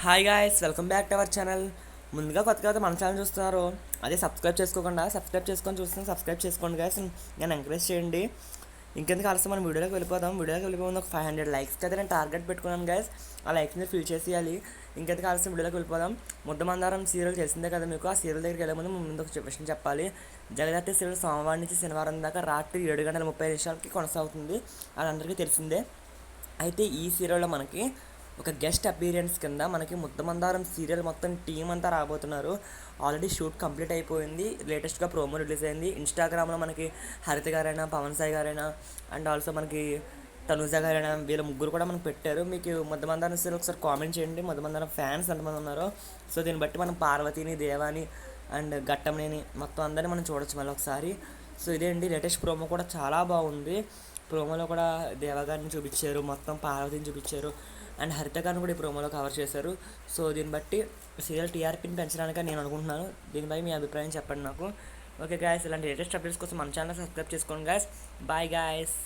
Hi guys, welcome back to our channel. ముందుగా కొత్తగా అయితే మన ఛానల్ చూస్తున్నారు, అదే సబ్స్క్రైబ్ చేసుకోకుండా సబ్స్క్రైబ్ చేసుకొని చూస్తున్నాను. సబ్స్క్రైబ్ చేసుకోండి గాయస్, నేను ఎంకరేజ్ చేయండి. ఇంకెందుకు ఆలస్యం మనం వీడియోలోకి వెళ్ళిపోదాం. ఒక 500 లైక్స్కి అయితే నేను టార్గెట్ పెట్టుకున్నాను గాయస్. ఆ లైక్స్ని ఫిల్ చేసేయాలి. ఇంకెందుకు ఆలస్యం వీడియోలోకి వెళ్ళిపోదాం. ముద్దమందారం సీరియల్ తెలిసిందే కదా మీకు. ఆ సీరియల్ దగ్గరికి వెళ్ళే ముందు ముందు ఒక విషయం చెప్పాలి. జగదాత్రి సీరియల్ సోమవారం నుంచి శనివారం దాకా రాత్రి 7:30 కొనసాగుతుంది. అది అందరికీ తెలిసిందే. అయితే ఈ సీరియల్లో మనకి ఒక గెస్ట్ అపీరియన్స్ కింద మనకి ముద్దమందారం సీరియల్ మొత్తం టీం అంతా రాబోతున్నారు. ఆల్రెడీ షూట్ కంప్లీట్ అయిపోయింది. లేటెస్ట్గా ప్రోమో రిలీజ్ అయింది. ఇన్స్టాగ్రామ్లో మనకి హరిత గారైనా, పవన్ సాయి గారైనా, అండ్ ఆల్సో మనకి తనుజ గారైనా, వీళ్ళ ముగ్గురు కూడా మనకు పెట్టారు. మీకు ముద్దమందారం సీరియల్ ఒకసారి కామెంట్ చేయండి. ముద్దమందారం ఫ్యాన్స్ ఎంతమంది ఉన్నారో. సో దీన్ని బట్టి మనం పార్వతిని, దేవాని అండ్ ఘట్టంనేని మొత్తం అందరినీ మనం చూడొచ్చు మళ్ళీ ఒకసారి. సో ఇదే అండి, లేటెస్ట్ ప్రోమో కూడా చాలా బాగుంది. ప్రోమోలో కూడా దేవగారిని చూపించారు, మొత్తం పార్వతిని చూపించారు, అండ్ హరిత గారిని కూడా ఈ ప్రోమోలో కవర్ చేశారు. సో దీన్ని బట్టి సీరియల్ టీఆర్పీని పెంచడానికి నేను అనుకుంటున్నాను. దీనిపై మీ అభిప్రాయం చెప్పండి నాకు. ఓకే గాయస్, ఇలాంటి లేటెస్ట్ అప్డేట్స్ కోసం మన ఛానల్ సబ్స్క్రైబ్ చేసుకోండి గాయస్. Bye guys.